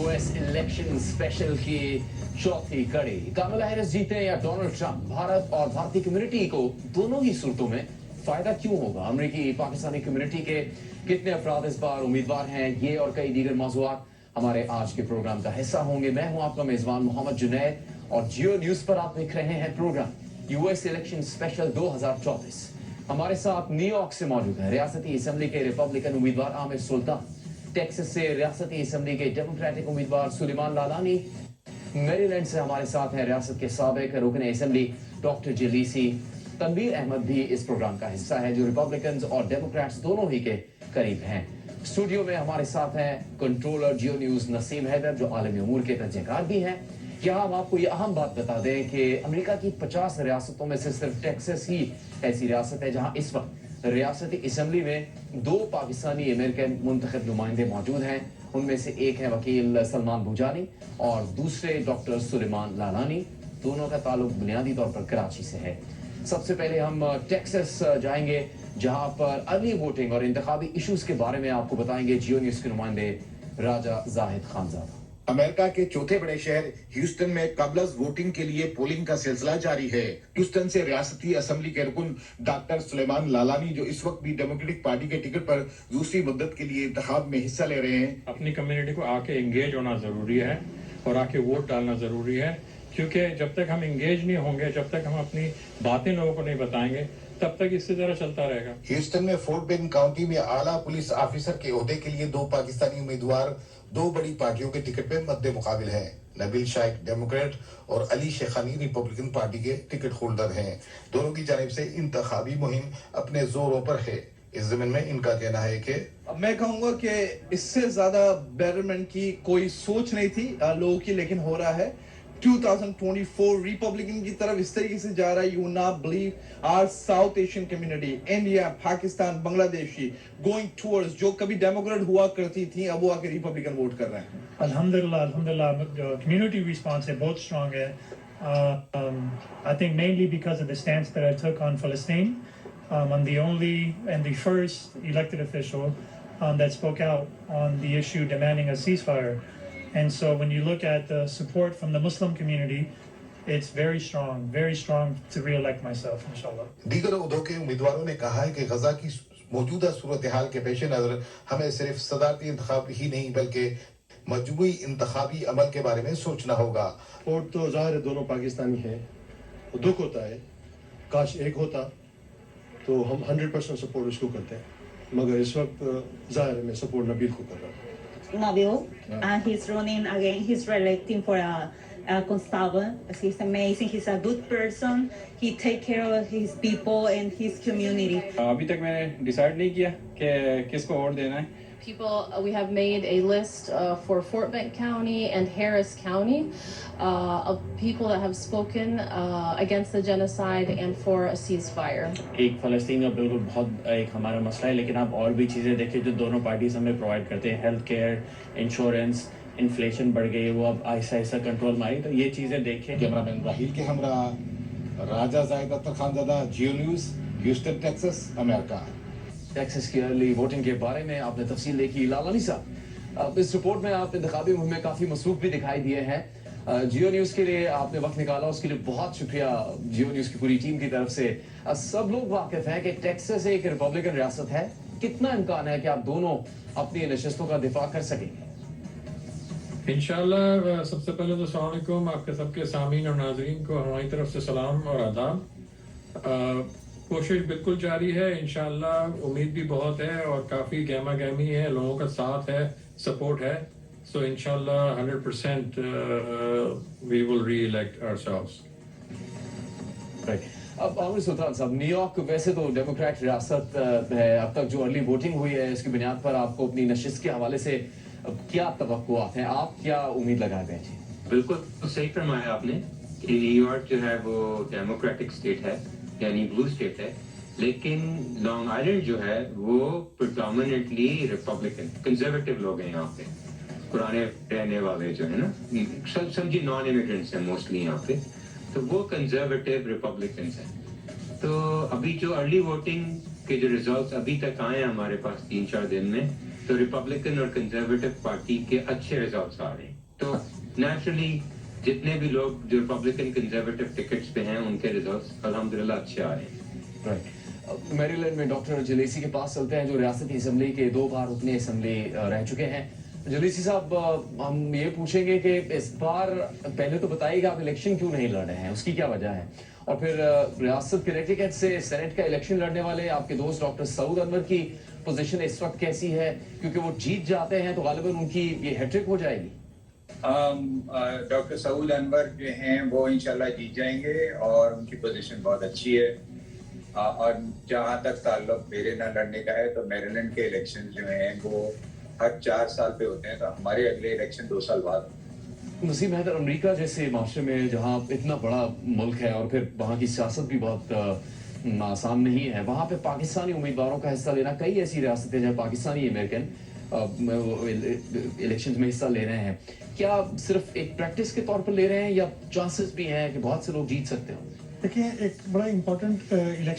US election special की चौथी कड़ी। कमला हैरिस जीते या डोनाल्ड ट्रंप, भारत और भारतीय कम्युनिटी को दोनों ही सूरतों में फायदा क्यों होगा? अमेरिकी पाकिस्तानी कम्युनिटी के कितने अफराद इस बार उम्मीदवार हैं? ये और कई दीगर मौज़ूआत हमारे आज के प्रोग्राम का हिस्सा होंगे। मैं हूं आपका मेजबान मोहम्मद जुनैद और जियो न्यूज पर आप देख रहे हैं प्रोग्राम यूएस इलेक्शन स्पेशल 2024। हमारे साथ न्यूयॉर्क से मौजूद है रियासती असेंबली के रिपब्लिकन उम्मीदवार आमिर सुल्तान, टेक्सास से रियासती असेंबली के डेमोक्रेटिक उम्मीदवार सुलेमान लालानी, मैरीलैंड से हमारे साथ हैं रियासत के साबिक रुकन असेंबली डॉक्टर जलीसी, तनवीर अहमद भी इस प्रोग्राम का हिस्सा है जो रिपब्लिकन्स और डेमोक्रेट्स दोनों ही के करीब हैं। स्टूडियो में हमारे साथ हैं कंट्रोलर जियो न्यूज नसीम हैदर जो आलमी उमूर के तर्जकार भी हैं। क्या हम आपको ये अहम बात बता दें कि अमेरिका की 50 रियासतों में से सिर्फ टेक्सास ही ऐसी रियासत है जहां इस वक्त रियासती असेंबली में 2 पाकिस्तानी अमेरिकन मुंतखब नुमाइंदे मौजूद हैं। उनमें से एक है वकील सलमान भुजानी और दूसरे डॉक्टर सुलेमान लालानी। दोनों का ताल्लुक बुनियादी तौर पर कराची से है। सबसे पहले हम टेक्सास जाएंगे जहां पर अर्ली वोटिंग और इंतखाबी इश्यूज के बारे में आपको बताएंगे जियो न्यूज के नुमाइंदे राजा जाहिद खानजादा। अमेरिका के चौथे बड़े शहर ह्यूस्टन में कबलस वोटिंग के लिए पोलिंग का सिलसिला जारी है। ह्यूस्टन से रियासती असेंबली के रुकन डॉक्टर सुलेमान लालानी जो इस वक्त भी डेमोक्रेटिक पार्टी के टिकट पर दूसरी मुद्दत के लिए इंतखाब में हिस्सा ले रहे हैं। अपनी कम्युनिटी को आके एंगेज होना जरूरी है और आके वोट डालना जरूरी है, क्योंकि जब तक हम एंगेज नहीं होंगे, जब तक हम अपनी बातें लोगों को नहीं बताएंगे, तब तक इसी तरह चलता रहेगा। ह्यूस्टन में फोर्ट बेन काउंटी में आला पुलिस ऑफिसर के ओहदे के लिए 2 पाकिस्तानी उम्मीदवार 2 बड़ी पार्टियों के टिकट पे मद्दे मुकाबिल हैं। नबील शाइक डेमोक्रेट और अली शेखानी रिपब्लिकन पार्टी के टिकट होल्डर हैं। दोनों की जानिब से इंतखाबी मुहिम अपने जोरों पर है। इस जमीन में इनका कहना है कि मैं कहूंगा कि इससे ज्यादा बेटरमेंट की कोई सोच नहीं थी लोगों की, लेकिन हो रहा है। 2024 रिपब्लिकन की तरफ इस तरीके से जा रहा है, you not believe our South Asian community, India, Pakistan, Bangladeshi going towards जो कभी डेमोक्रेट हुआ करती थी, अब वो आके रिपब्लिकन वोट कर रहे हैं। अल्हम्दुलिल्लाह कम्युनिटी रिस्पांस है बहुत स्ट्रांग है। I think mainly because of the stance that I took on Palestine. I'm the only and the first elected official that spoke out on the issue demanding a ceasefire. And so when you look at the support from the Muslim community, it's very strong to re-elect myself, inshallah. दीगर उहदों के उम्मीदवारों ने कहा है कि गजा की मौजूदा सूरत हाल के पेश नजर हमें सिर्फ सदारती इंतखाब ही नहीं बल्कि मजमूई इंतखाबी अमल के बारे में सोचना होगा। और तो ज़ाहिर है दोनों पाकिस्तानी हैं, दुख होता है, काश एक होता तो हम 100% सपोर्ट उसको करते हैं, मगर इस वक्त ज़ाहिर है मैं सपोर्ट नबील को कर रहा हूँ। Nabil, he's running again. He's re-electing for a constable. He's amazing. He's a good person. He take care of his people and his community. अभी तक मैंने डिसाइड नहीं किया कि किसको वोट देना है। People, we have made a list for Fort Bend County and Harris County of people that have spoken against the genocide and for a ceasefire. एक फ़लस्तीन का बिल्कुल बहुत एक हमारा मसला है, लेकिन आप और भी चीज़ें देखिए जो दोनों पार्टीज हमें प्रोवाइड करते हैं, हेल्थ केयर, इंश्योरेंस, इन्फ्लेशन बढ़ गई, वो अब आहिस्ता आहिस्ता कंट्रोल में आई, तो ये चीज़ें देखें। कैमरामैन राहिल के हमरा Raja Zahid Akhtar Khanzada, Geo News, Houston, Texas, America. Texas की अर्ली वोटिंग के बारे में आपने तफसील देखी। लालानी साहब, इस रिपोर्ट में आप इंतखाबी मुहिम में काफ़ी मसरूफ भी दिखाई दिए हैं। जियो न्यूज़ के लिए आपने वक्त निकाला, उसके लिए बहुत शुक्रिया जियो न्यूज़ की पूरी टीम की तरफ से। सब लोग वाकिफ हैं कि टेक्सास एक रिपब्लिकन रियासत है। कितना इम्कान है कि आप दोनों अपनी नशस्तों का दिफा कर सकेंगे? इंशाल्लाह। सबसे पहले तो अस्सलाम वालेकुम, आपके सबके सामीन और नाजरीन को हमारी तरफ से सलाम और आदाब। कोशिश बिल्कुल जारी है, इंशाल्लाह उम्मीद भी बहुत है और काफ़ी गहमा गहमी है, लोगों का साथ है, सपोर्ट है। सो इंशाल्लाह 100% वी विल री-इलेक्ट आवरसेल्व्स। अब आमिर सुल्तान साहब, न्यूयॉर्क वैसे तो डेमोक्रेट रियासत है, अब तक जो अर्ली वोटिंग हुई है इसकी बुनियाद पर आपको अपनी नशिस्त के हवाले से क्या तवक्कुआत हैं, आप क्या उम्मीद लगाते हैं? जी बिल्कुल सही फरमाया आपने कि न्यूयॉर्क जो है वो डेमोक्रेटिक स्टेट है, यानी ब्लू स्टेट है, लेकिन लॉन्ग आइलैंड जो है वो प्रिडोमिनेंटली रिपब्लिकन कंजर्वेटिव लोग हैं यहाँ पे, पुराने रहने वाले जो है ना, समझिए नॉन इमिग्रेंट्स हैं मोस्टली यहाँ पे, तो वो कंजर्वेटिव रिपब्लिकन्स हैं। तो अभी जो अर्ली वोटिंग के जो रिजल्ट्स अभी तक आए हैं हमारे पास 3-4 दिन में, तो रिपब्लिकन और कंजर्वेटिव पार्टी के अच्छे रिजल्ट्स आ रहे हैं। तो नेचुरली जितने भी लोग जो रिपब्लिकन कंजर्वेटिव टिकट्स पे हैं उनके रिजल्ट्स अल्हम्दुलिल्लाह अच्छे आ रहे हैं। राइट, मैरीलैंड में डॉक्टर जलेसी के पास चलते हैं, जो रियासती असम्बली के 2 बार रुकने असम्बली रह चुके हैं। जलेसी साहब, हम ये पूछेंगे कि इस बार पहले तो बताइएगा आप इलेक्शन क्यों नहीं लड़ रहे हैं, उसकी क्या वजह है, और फिर रियासत कनेक्टिकट से सेनेट का इलेक्शन लड़ने वाले आपके दोस्त डॉक्टर सऊद अनवर की पोजीशन इस वक्त कैसी है, क्योंकि वो जीत जाते हैं तो गालिबन उनकी ये हैट्रिक हो जाएगी। डॉक्टर सऊद अनवर जो हैं वो इंशाल्लाह जीत जाएंगे और उनकी पोजीशन बहुत अच्छी है। और जहाँ तक ताल्लुक मेरे ना लड़ने का है, तो मैरीलैंड के इलेक्शन जो हैं वो हर 4 साल पे होते हैं, तो हमारे अगले इलेक्शन 2 साल बाद। नसीम हैदर, अमेरिका जैसे माशरे में जहाँ इतना बड़ा मुल्क है और फिर वहाँ की सियासत भी बहुत आसान नहीं है, वहाँ पे पाकिस्तानी उम्मीदवारों का हिस्सा लेना, कई ऐसी रियासतें जहाँ पाकिस्तानी अमेरिकन इलेक्शंस में हिस्सा ले रहे हैं, क्या सिर्फ एक प्रैक्टिस के तौर पर ले रहे हैं या चांसेस भी हैं कि बहुत से लोग जीत सकते हो? देखिए, एक बड़ा इम्पोर्टेंट इलेक्शन